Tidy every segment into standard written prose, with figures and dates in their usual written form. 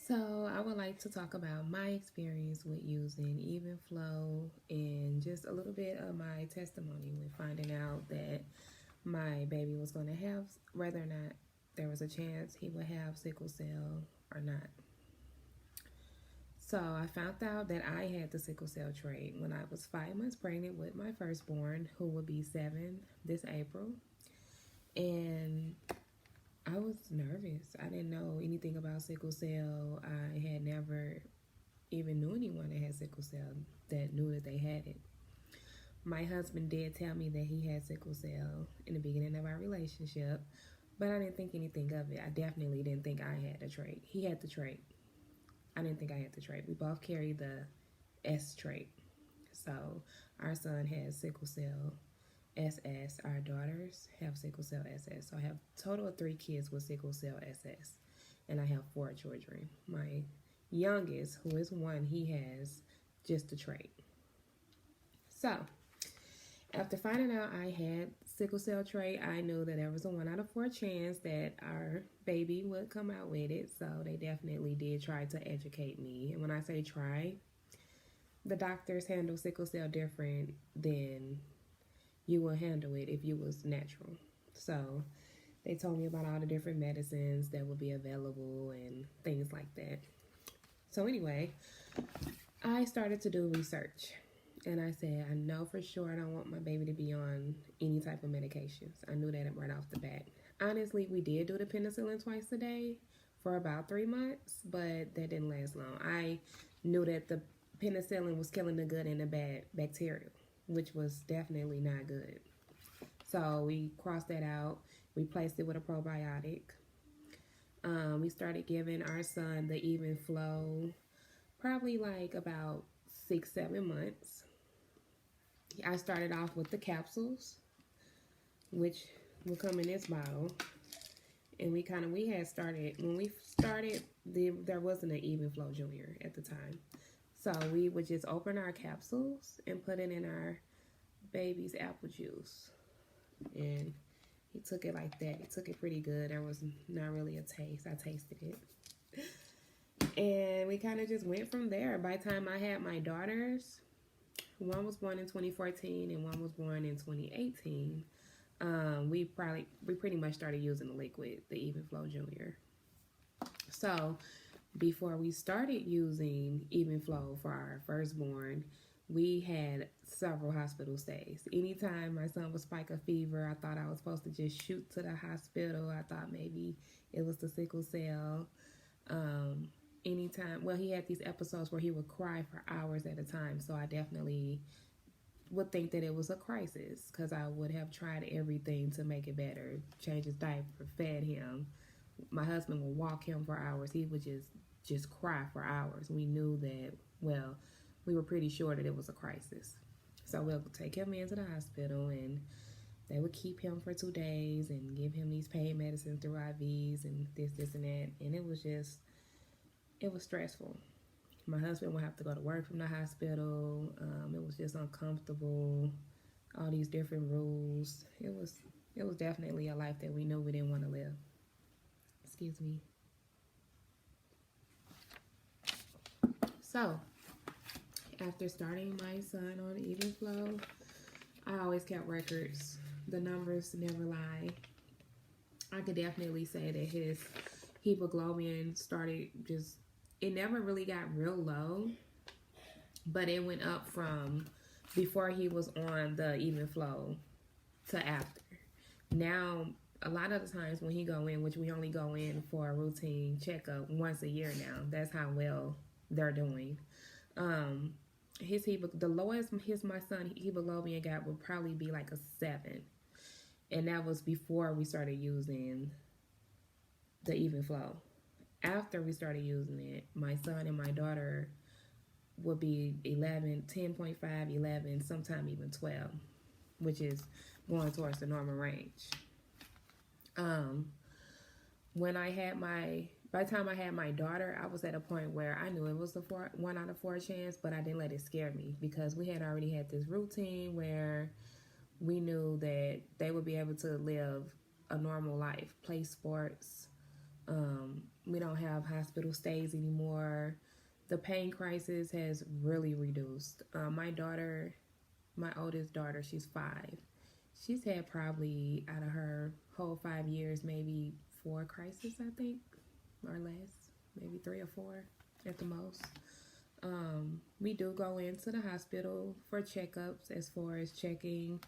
So, I would like to talk about my experience with using Even Flow and just a little bit of my testimony with finding out that my baby was going to have, whether or not there was a chance he would have sickle cell or not. So, I found out that I had the sickle cell trait when I was 5 months pregnant with my firstborn, who will be 7 this April. And I was nervous. I didn't know anything about sickle cell. I had never even knew anyone that had sickle cell that knew that they had it. My husband did tell me that he had sickle cell in the beginning of our relationship, but I didn't think anything of it. I definitely didn't think I had the trait. He had the trait. I didn't think I had the trait. We both carry the S trait. So our son has sickle cell SS. Our daughters have sickle cell SS. So I have a total of 3 kids with sickle cell SS, and I have 4 children. My youngest, who is 1, he has just the trait. So after finding out I had sickle cell trait, I knew that there was a 1 out of 4 chance that our baby would come out with it. So they definitely did try to educate me. And when I say try, the doctors handle sickle cell different than you will handle it if you was natural. So they told me about all the different medicines that would be available and things like that. So anyway, I started to do research. And I said, I know for sure I don't want my baby to be on any type of medications. I knew that right off the bat. Honestly, we did do the penicillin twice a day for about 3 months, but that didn't last long. I knew that the penicillin was killing the good and the bad bacteria, which was definitely not good. So we crossed that out, replaced it with a probiotic. We started giving our son the Even Flow probably like about 6-7 months. I started off with the capsules, which will come in this bottle. And we had started, when we started, there wasn't an Even Flow Junior at the time. So we would just open our capsules and put it in our baby's apple juice. And he took it like that. He took it pretty good. There was not really a taste. I tasted it. And we kind of just went from there. By the time I had my daughters, one was born in 2014 and one was born in 2018. We pretty much started using the liquid, the Even Flow Junior. So before we started using Even Flow for our firstborn, we had several hospital stays. Anytime my son would spike a fever, I thought I was supposed to just shoot to the hospital. I thought maybe it was the sickle cell. He had these episodes where he would cry for hours at a time, so I definitely would think that it was a crisis because I would have tried everything to make it better, change his diaper, fed him. My husband would walk him for hours. He would just cry for hours. We knew that, we were pretty sure that it was a crisis. So we'll take him into the hospital, and they would keep him for 2 days and give him these pain medicines through IVs and this, and that. And it was stressful. My husband would have to go to work from the hospital. It was just uncomfortable. All these different rules. It was definitely a life that we knew we didn't want to live. Excuse me. So, after starting my son on Even Flow, I always kept records. The numbers never lie. I could definitely say that his hemoglobin started it never really got real low, but it went up from before he was on the Even Flow to after. Now, a lot of the times when he go in, which we only go in for a routine checkup once a year now, that's how well they're doing. The lowest my son hemoglobin got would probably be like a 7, and that was before we started using the Even Flow. After we started using it, my son and my daughter would be 11, 10.5, 11, sometime even 12, which is going towards the normal range. By the time I had my daughter, I was at a point where I knew it was a 1 out of 4 chance, but I didn't let it scare me because we had already had this routine where we knew that they would be able to live a normal life, play sports. We don't have hospital stays anymore. The pain crisis has really reduced. My oldest daughter, she's 5. She's had probably out of her whole 5 years, maybe 4 crises, I think, or less, maybe 3 or 4 at the most. We do go into the hospital for checkups as far as checking,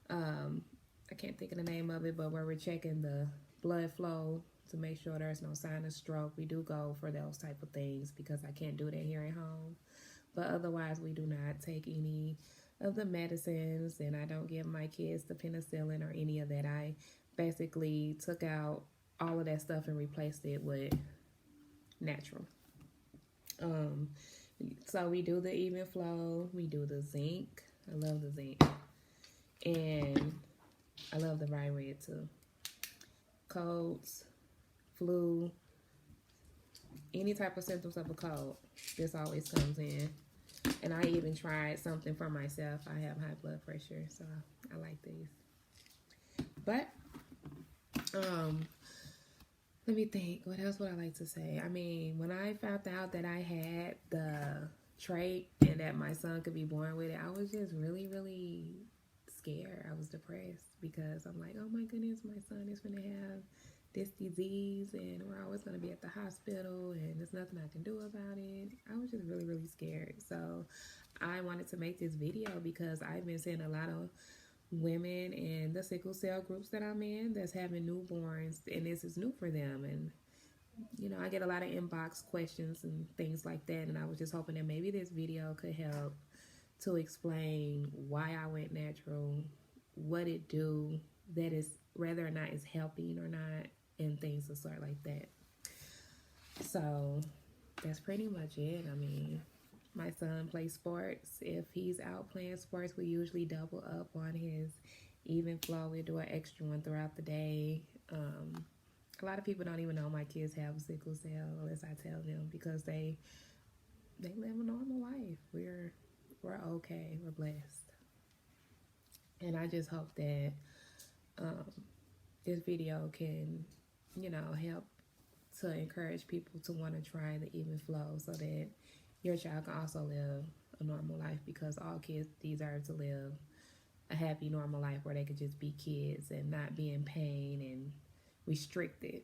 I can't think of the name of it, but where we're checking the blood flow to make sure there's no sign of stroke. We do go for those type of things because I can't do that here at home. But otherwise, we do not take any of the medicines, and I don't give my kids the penicillin or any of that. I basically took out all of that stuff and replaced it with natural. So we do the even flow, we do the zinc. I love the zinc, and I love the Red too. Colds, flu, any type of symptoms of a cold, this always comes in. And I even tried something for myself. I have high blood pressure, so I like these. But let me think. What else would I like to say? I mean, when I found out that I had the trait and that my son could be born with it, I was just really, really scared. I was depressed because I'm like, oh my goodness, my son is going to have this disease and we're always going to be at the hospital and there's nothing I can do about it. I was just really, really scared. So I wanted to make this video because I've been seeing a lot of women in the sickle cell groups that I'm in that's having newborns, and this is new for them. And you know, I get a lot of inbox questions and things like that, and I was just hoping that maybe this video could help to explain why I went natural, what it do, that is whether or not it's helping or not, and things of sort like that. So that's pretty much it. I mean, my son plays sports. If he's out playing sports, we usually double up on his even flow. We do an extra one throughout the day. A lot of people don't even know my kids have sickle cell unless I tell them, because they live a normal life. We're okay. We're blessed. And I just hope that this video can, you know, help to encourage people to want to try the even flow so that your child can also live a normal life, because all kids deserve to live a happy, normal life where they could just be kids and not be in pain and restricted.